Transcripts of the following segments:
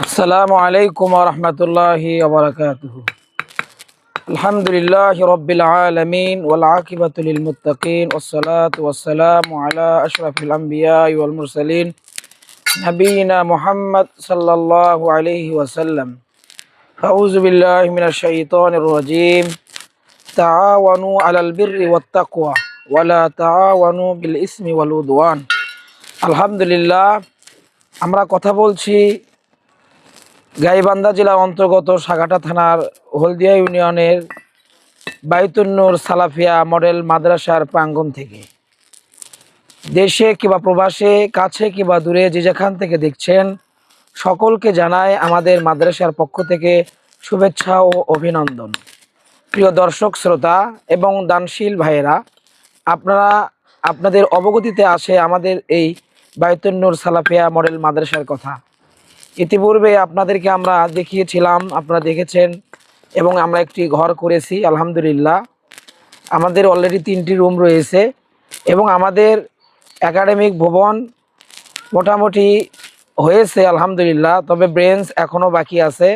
আসসালামু আলাইকুম ওয়া রাহমাতুল্লাহি ওয়া বারাকাতুহু। আলহামদুলিল্লাহি রাব্বিল আলামিন ওয়াল আকিবাতু লিল মুত্তাকিন ওয়াস সালাতু ওয়াস সালামু আলা আশরাফিল আমবিয়া ওয়াল মুরসালিন নবিয়িনা মুহাম্মদ সাল্লাল্লাহু আলাইহি ওয়াসাল্লাম। আউযু বিল্লাহি মিনাশ শাইতানির রাজীম। তাআওয়ানু আলাল বিররি ওয়াত তাকওয়া ওয়া লা তাআওয়ানু বিল ইসমি ওয়াল উদওয়ান। আলহামদুলিল্লাহ, আমরা কথা বলছি গাইবান্ধা জেলার অন্তর্গত সাগাটা থানার হলদিয়া ইউনিয়নের বাইতুন নূর সালাফিয়া মডেল মাদ্রাসার প্রাঙ্গণ থেকে। দেশে কিংবা প্রবাসে, কাছে কিংবা দূরে যে যেখান থেকে দেখছেন, সকলকে জানায় আমাদের মাদ্রাসার পক্ষ থেকে শুভেচ্ছা ও অভিনন্দন। প্রিয় দর্শক শ্রোতা এবং দানশীল ভাইয়েরা, আপনারা আপনাদের অবগতিতে আসে আমাদের এই বাইতুন নূর সালাফিয়া মডেল মাদ্রাসার কথা। ইতিপূর্বে আপনাদেরকে আমরা দেখিয়েছিলাম, আপনারা দেখেছেন, এবং আমরা একটি ঘর করেছি। আলহামদুলিল্লাহ, আমাদের অলরেডি 3টি রুম রয়েছে এবং আমাদের একাডেমিক ভবন মোটামুটি হয়েছে আলহামদুলিল্লাহ, তবে ব্রেঞ্চ এখনও বাকি আছে।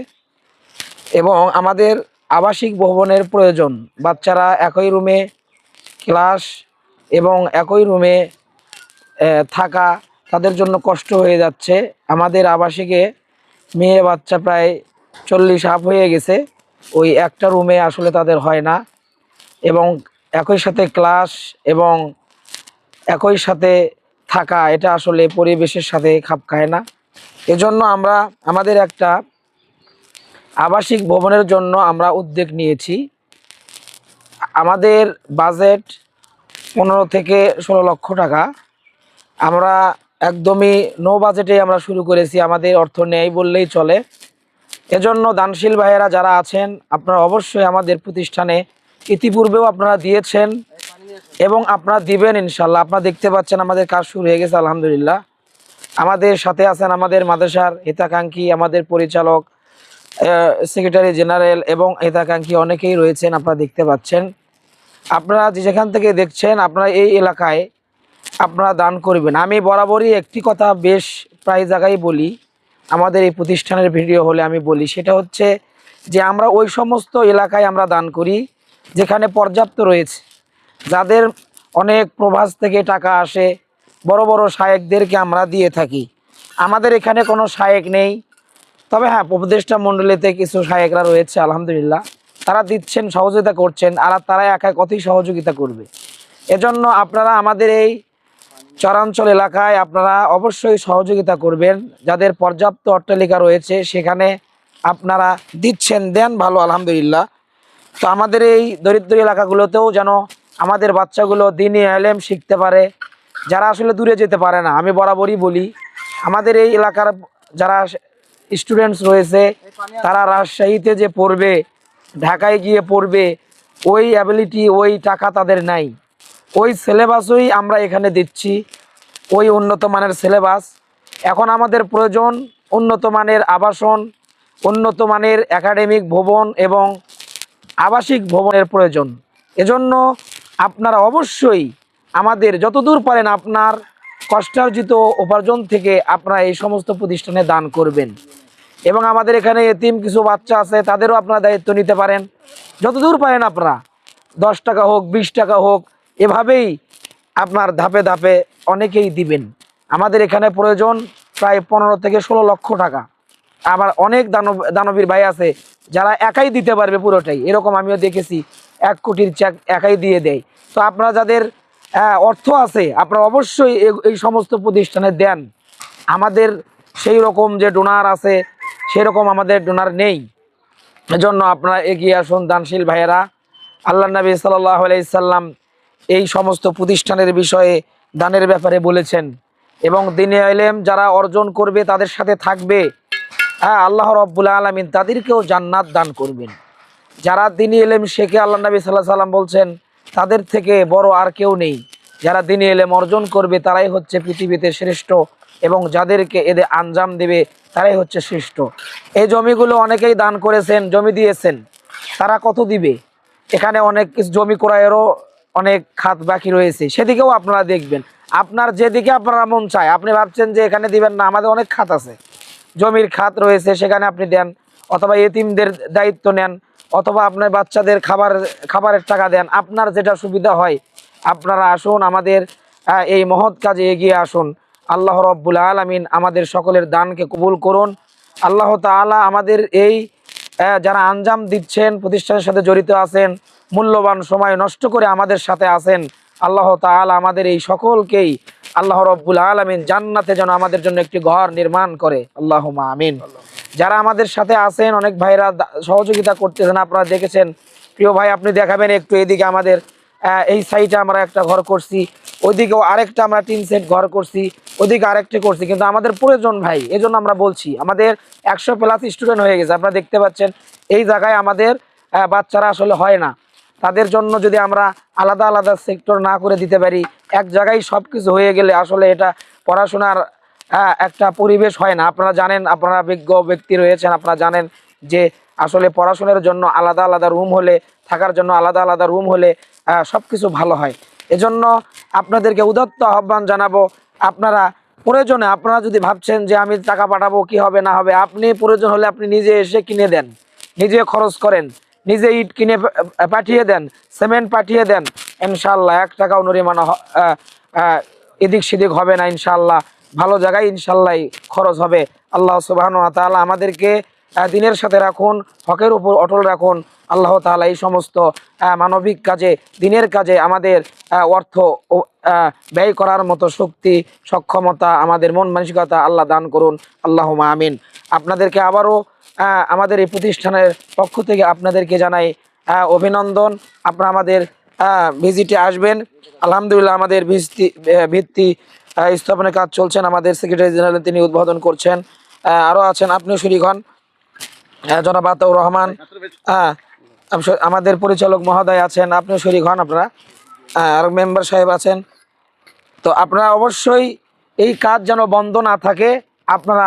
এবং আমাদের আবাসিক ভবনের প্রয়োজন। বাচ্চারা একই রুমে ক্লাস এবং একই রুমে থাকা তাদের জন্য কষ্ট হয়ে যাচ্ছে। আমাদের আবাসিকে মেয়ে বাচ্চা প্রায় 40 আপ হয়ে গেছে, ওই একটা রুমে আসলে তাদের হয় না, এবং একই সাথে ক্লাস এবং একই সাথে থাকা এটা আসলে পরিবেশের সাথে খাপ খায় না। এজন্য আমরা আমাদের একটা আবাসিক ভবনের জন্য আমরা উদ্যোগ নিয়েছি। আমাদের বাজেট 15 থেকে 16 লক্ষ টাকা। আমরা একদমই নো বাজেটে আমরা শুরু করেছি, আমাদের অর্থ নেই বললেই চলে। এজন্য দানশীল ভাইয়েরা যারা আছেন, আপনারা অবশ্যই আমাদের প্রতিষ্ঠানে ইতিপূর্বেও আপনারা দিয়েছেন এবং আপনারা দিবেন ইনশাল্লাহ। আপনারা দেখতে পাচ্ছেন আমাদের কাজ শুরু হয়ে গেছে আলহামদুলিল্লাহ। আমাদের সাথে আছেন আমাদের মাদ্রাসার হিতাকাঙ্ক্ষী, আমাদের পরিচালক, সেক্রেটারি জেনারেল এবং হিতাকাঙ্ক্ষী অনেকেই রয়েছেন, আপনারা দেখতে পাচ্ছেন। আপনারা যে যেখান থেকে দেখছেন, আপনারা এই এলাকায় আপনারা দান করবেন। আমি বরাবরই একটি কথা বেশ প্রায় জায়গায় বলি, আমাদের এই প্রতিষ্ঠানের ভিডিও হলে আমি বলি, সেটা হচ্ছে যে আমরা ওই সমস্ত এলাকায় আমরা দান করি যেখানে পর্যাপ্ত রয়েছে, যাদের অনেক প্রবাস থেকে টাকা আসে, বড় বড় শায়েকদেরকে আমরা দিয়ে থাকি। আমাদের এখানে কোনো শায়েক নেই, তবে হ্যাঁ, উপদেষ্টা মণ্ডলীতে কিছু শায়েকরা রয়েছে আলহামদুলিল্লাহ, তারা দিচ্ছেন, সহযোগিতা করছেন, আর তারা একা কতই সহযোগিতা করবে। এজন্য আপনারা আমাদের এই চরাঞ্চল এলাকায় আপনারা অবশ্যই সহযোগিতা করবেন। যাদের পর্যাপ্ত অট্টালিকা রয়েছে সেখানে আপনারা দিচ্ছেন, দেন, ভালো আলহামদুলিল্লাহ। তো আমাদের এই দরিদ্র এলাকাগুলোতেও যেন আমাদের বাচ্চাগুলো দ্বীনি ইলম শিখতে পারে, যারা আসলে দূরে যেতে পারে না। আমি বরাবরই বলি, আমাদের এই এলাকার যারা স্টুডেন্টস রয়েছে তারা রাজশাহীতে যে পড়বে, ঢাকায় গিয়ে পড়বে, ওই অ্যাবিলিটি, ওই টাকা তাদের নাই। ওই সিলেবাসই আমরা এখানে দিচ্ছি, ওই উন্নত মানের সিলেবাস। এখন আমাদের প্রয়োজন উন্নত মানের আবাসন, উন্নত মানের একাডেমিক ভবন এবং আবাসিক ভবনের প্রয়োজন। এজন্য আপনারা অবশ্যই আমাদের যতদূর পারেন আপনার কষ্টার্জিত উপার্জন থেকে আপনারা এই সমস্ত প্রতিষ্ঠানে দান করবেন। এবং আমাদের এখানে এতিম কিছু বাচ্চা আছে, তাদেরও আপনারা দায়িত্ব নিতে পারেন। যতদূর পারেন আপনারা 10 টাকা হোক, 20 টাকা হোক, এভাবেই আপনার ধাপে ধাপে অনেকেই দিবেন। আমাদের এখানে প্রয়োজন প্রায় 15 থেকে 16 লক্ষ টাকা। আবার অনেক দানবীর ভাই আছে যারা একাই দিতে পারবে পুরোটাই, এরকম আমিও দেখেছি, 1 কোটির চেক একাই দিয়ে দেয়। তো আপনারা যাদের অর্থ আছে আপনারা অবশ্যই এই সমস্ত প্রতিষ্ঠানে দেন। আমাদের সেই রকম যে ডোনার আছে সেরকম আমাদের ডোনার নেই। এজন্য আপনারা এগিয়ে আসুন দানশীল ভাইয়েরা। আল্লাহ নবী সাল্লাল্লাহু আলাইহি সাল্লাম এই সমস্ত প্রতিষ্ঠানের বিষয়ে দানের ব্যাপারে বলেছেন, এবং দ্বীনি ইলম যারা অর্জন করবে, তাদের সাথে থাকবে, আল্লাহ রাব্বুল আলামিন তাদেরকেও জান্নাত দান করবেন। যারা দ্বীনি ইলম শেখে, আল্লাহ নবী সাল্লাল্লাহু আলাইহি সাল্লাম বলছেন তাদের থেকে বড় আর কেউ নেই। যারা দ্বীনি ইলম অর্জন করবে তারাই হচ্ছে পৃথিবীতে শ্রেষ্ঠ, এবং যাদেরকে এদের আঞ্জাম দেবে তারাই হচ্ছে শ্রেষ্ঠ। এই জমিগুলো অনেকেই দান করেছেন, জমি দিয়েছেন, তারা কত দিবে? এখানে অনেক কিছু জমি ক্রয়েরও অনেক খাত বাকি রয়েছে, সেদিকেও আপনারা দেখবেন। আপনার যেদিকে আপনারা মন চায়, আপনি ভাবছেন যে এখানে দিবেন না, আমাদের অনেক খাত আছে, জমির খাত রয়েছে সেখানে আপনি দেন, অথবা এতিমদের দায়িত্ব নেন, অথবা আপনার বাচ্চাদের খাবারের টাকা দেন। আপনার যেটা সুবিধা হয় আপনারা আসুন, আমাদের এই মহৎ কাজে এগিয়ে আসুন। আল্লাহ রব্বুল আলামিন আমাদের সকলের দানকে কবুল করুন। আল্লাহ তাআলা আমাদের এই যারা আঞ্জাম দিচ্ছেন, প্রতিষ্ঠানের সাথে জড়িত আছেন, মূল্যবান সময় নষ্ট করে আমাদের সাথে আছেন, আল্লাহ তাআলা আমাদের এই সকলকেই আল্লাহ রব্বুল আলামিন জান্নাতে যেন আমাদের জন্য একটি ঘর নির্মাণ করে, আল্লাহুম্মা আমিন। যারা আমাদের সাথে আছেন, অনেক ভাইরা সহযোগিতা করতেছেন, আপনারা দেখেছেন। প্রিয় ভাই, আপনি দেখাবেন একটু এদিকে আমাদের এই সাইডে আমরা একটা ঘর করছি, ওইদিকেও আরেকটা আমরা 3 সেট ঘর করছি, ওইদিকে আরেকটা করছি, কিন্তু আমাদের প্রয়োজন ভাই, এজন্য আমরা বলছি। আমাদের 100+ স্টুডেন্ট হয়ে গেছে, আপনারা দেখতে পাচ্ছেন। এই জায়গায় আমাদের বাচ্চারা আসলে হয় না, তাদের জন্য যদি আমরা আলাদা আলাদা সেক্টর না করে দিতে পারি, এক জায়গায় সব কিছু হয়ে গেলে আসলে এটা পড়াশোনার একটা পরিবেশ হয় না। আপনারা জানেন, আপনারা বিজ্ঞ ব্যক্তি রয়েছেন, আপনারা জানেন যে আসলে পড়াশোনার জন্য আলাদা আলাদা রুম হলে, থাকার জন্য আলাদা আলাদা রুম হলে সব কিছু ভালো হয়। এজন্য আপনাদেরকে উদাত্ত আহ্বান জানাবো, আপনারা প্রয়োজনে, আপনারা যদি ভাবছেন যে আমি টাকা পাঠাবো কি হবে না হবে, আপনি প্রয়োজন হলে আপনি নিজে এসে কিনে দেন, নিজে খরচ করেন, নিজে ইট কিনে পাঠিয়ে দেন, সিমেন্ট পাঠিয়ে দেন। ইনশাআল্লাহ 1 টাকাও নরিমানা এদিক সেদিক হবে না, ইনশাআল্লাহ ভালো জায়গায় ইনশাআল্লাহ খরচ হবে। আল্লাহ সুবহানাহু ওয়া তাআলা আমাদেরকে দিনের সাথে রাখুন, হকের উপর অটল রাখুন। আল্লাহ তাআলা এই সমস্ত মানবিক কাজে, দিনের কাজে আমাদের অর্থ ব্যয় করার মতো শক্তি, সক্ষমতা, আমাদের মন মানসিকতা আল্লাহ দান করুন, আল্লাহুম্মা আমিন। আপনাদেরকে আবারও আমাদের এই প্রতিষ্ঠানের পক্ষ থেকে আপনাদেরকে জানাই অভিনন্দন। আপনারা আমাদের ভিজিটে আসবেন। আলহামদুলিল্লাহ আমাদের ভিত্তি স্থাপনের কাজ চলছেন, আমাদের সেক্রেটারি জেনারেল তিনি উদ্বোধন করছেন। আরও আছেন, আপনিও শরীক হন, জনাব আতাউর রহমান, আমাদের পরিচালক মহোদয় আছেন, আপনিও শরীক হন, আপনারা আর মেম্বার সাহেব আছেন। তো আপনারা অবশ্যই এই কাজ যেন বন্ধ না থাকে, আপনারা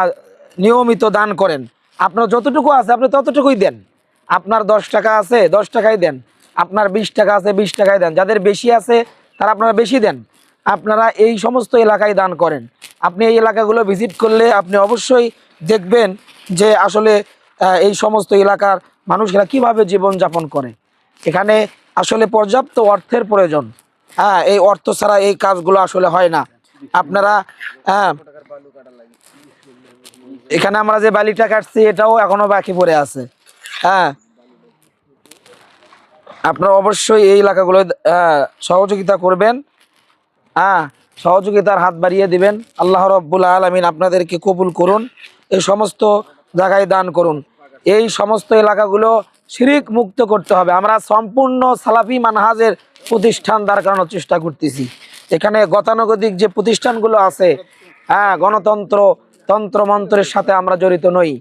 নিয়মিত দান করেন। আপনার যতটুকু আছে আপনি ততটুকুই দেন। আপনার 10 টাকা আছে 10 টাকাই দেন, আপনার 20 টাকা আছে 20 টাকাই দেন, যাদের বেশি আছে তারা আপনারা বেশি দেন। আপনারা এই সমস্ত এলাকায় দান করেন। আপনি এই এলাকাগুলো ভিজিট করলে আপনি অবশ্যই দেখবেন যে আসলে এই সমস্ত এলাকার মানুষরা কিভাবে জীবনযাপন করে। এখানে আসলে পর্যাপ্ত অর্থের প্রয়োজন। এই অর্থ ছাড়া এই কাজগুলো আসলে হয় না। আপনারা এখানে আমরা যে বালিটা কাটছি এটাও এখনো বাকি পড়ে আছে। আপনারা অবশ্যই এই এলাকাগুলো সহযোগিতা করবেন, সহযোগিতার হাত বাড়িয়ে দিবেন। আল্লাহ রাব্বুল আলামিন আপনাদেরকে কবুল করুন, এই সমস্ত জায়গায় দান করুন। এই সমস্ত এলাকাগুলো শিরিক মুক্ত করতে হবে। আমরা সম্পূর্ণ সালাফি মানহাজের প্রতিষ্ঠান দাঁড় করানোর চেষ্টা করতেছি। এখানে গতানুগতিক যে প্রতিষ্ঠানগুলো আছে, গণতন্ত্র, তন্ত্রমন্ত্রের সাথে আমরা জড়িত নই।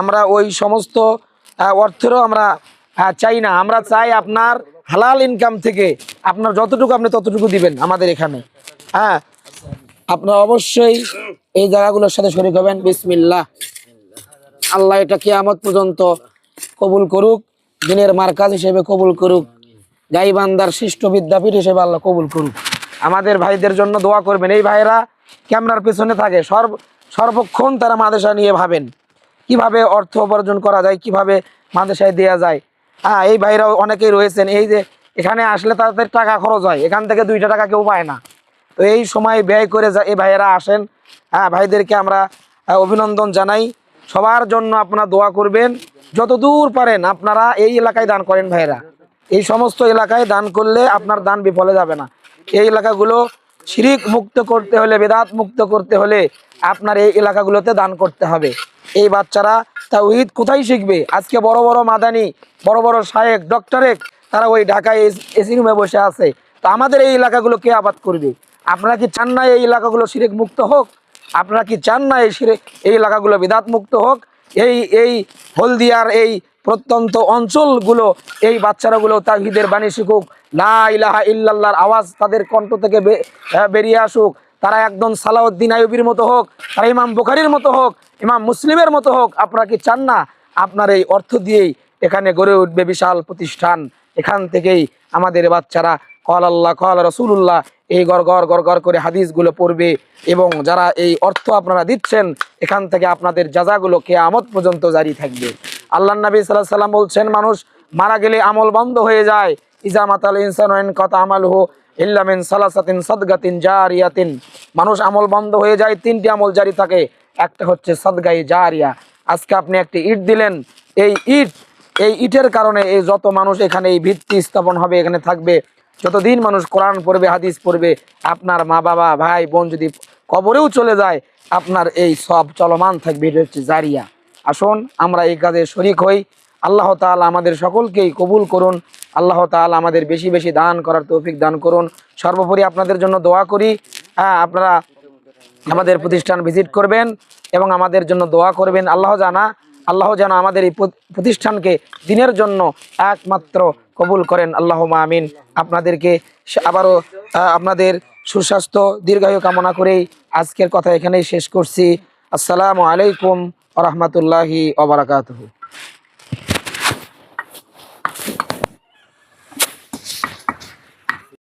আমরা ওই সমস্ত অর্থেরও আমরা চাই না। আমরা চাই আপনার হালাল ইনকাম থেকে আপনার যতটুকু আপনি ততটুকু দিবেন আমাদের এখানে। আপনারা অবশ্যই এই জায়গাগুলোর সাথে শরীক হবেন। বিসমিল্লাহ। আল্লাহ এটা কিয়ামত পর্যন্ত কবুল করুক, দিনের মার্কাজ হিসেবে কবুল করুক, গাইবান্দার শ্রেষ্ঠ বিদ্যাপীঠ হিসেবে আল্লাহ কবুল করুক। আমাদের ভাইদের জন্য দোয়া করবেন। এই ভাইরা ক্যামেরার পেছনে থাকে, সর্বক্ষণ তারা মাদ্রাসা নিয়ে ভাবেন কিভাবে অর্থ উপার্জন করা যায়, কিভাবে মাদ্রাসায় দেওয়া যায়। এই ভাইরা অনেকেই রয়েছেন, এই যে এখানে আসলে তাদের টাকা খরচ হয়, এখান থেকে 2টা টাকা কেউ পায় না। তো এই সময় ব্যয় করে এই ভাইয়েরা আসেন। ভাইদেরকে আমরা অভিনন্দন জানাই। সবার জন্য আপনারা দোয়া করবেন, যত দূর পারেন আপনারা এই এলাকায় দান করেন ভাইরা। এই সমস্ত এলাকায় দান করলে আপনার দান বিফলে যাবে না। এই এলাকাগুলো শিরিক মুক্ত করতে হলে, বেদাত মুক্ত করতে হলে আপনার এই এলাকাগুলোতে দান করতে হবে। এই বাচ্চারা তাওহীদ কোথায় শিখবে? আজকে বড় বড় মাদানি, বড় বড় শায়েখ, ডক্টরেট তারা ওই ঢাকায় এসি রুমে বসে আছে। তো আমাদের এই এলাকাগুলো কে আবাদ করবে? আপনারা কি চান না এই এলাকাগুলো শিরিক মুক্ত হোক? আপনারা কি চান না এই এলাকাগুলো বিদাত মুক্ত হোক? এই হলদিয়ার এই প্রত্যন্ত অঞ্চলগুলো, এই বাচ্চারাগুলো তাওহীদের বাণী শিখুক, লা ইলাহা ইল্লাল্লাহর আওয়াজ তাদের কণ্ঠ থেকে বেরিয়ে আসুক। তারা একদম সালাউদ্দিন আইয়ুবীর মতো হোক, তারা ইমাম বুখারীর মতো হোক, ইমাম মুসলিমের মতো হোক। আপনারা কি চান না? আপনার এই অর্থ দিয়েই এখানে গড়ে উঠবে বিশাল প্রতিষ্ঠান। এখান থেকেই আমাদের বাচ্চারা ক্বাল আল্লাহ ক্বাল রাসূলুল্লাহ এই গড় করে হাদিসগুলো পড়বে এবং যারা এই অর্থ আপনারা দিচ্ছেন এখান থেকে আপনাদের জাযাগুলো কিয়ামত পর্যন্ত জারি থাকবে। আল্লাহর নবী সাল্লাল্লাহু আলাইহি ওয়াসাল্লাম বলছেন, মানুষ মারা গেলে আমল বন্ধ হয়ে যায়। ইজা মাতাল ইনসানু ইনকাতা আমালুহু ইল্লা মিন সালাসাতিন সাদগাতিন জারিয়াতিন। মানুষ আমল বন্ধ হয়ে যায়, তিনটি আমল জারি থাকে, একটা হচ্ছে সাদগায়ে জারিয়া। আজকে আপনি একটি ইট দিলেন, এই ইটের কারণে এই যত মানুষ এখানে এই ভিত্তি স্থাপন হবে, এখানে থাকবে, যতদিন মানুষ কোরআন পড়বে হাদিস পড়বে, আপনার মা বাবা ভাই বোন যদি কবরেও চলে যায় আপনার এই সব চলমান থাকবে। এটা হচ্ছে জারিয়া। আসুন আমরা এই কাজে শরীক হই। আল্লাহ তাআলা আমাদের সকলকেই কবুল করুন। আল্লাহ তাআলা আমাদের বেশি বেশি দান করার তৌফিক দান করুন। সর্বোপরি আপনাদের জন্য দোয়া করি। হ্যাঁ, আপনারা আমাদের প্রতিষ্ঠান ভিজিট করবেন এবং আমাদের জন্য দোয়া করবেন। আল্লাহ যেন আমাদের এই প্রতিষ্ঠানকে দিনের জন্য একমাত্র কবুল করেন। আল্লাহুম্মা আমিন। আপনাদেরকে আবারও আপনাদের সুস্বাস্থ্য দীর্ঘায়ু কামনা করেই আজকের কথা এখানেই শেষ করছি। আসসালামু আলাইকুম ওয়া রাহমাতুল্লাহি ওয়া বারাকাতুহু।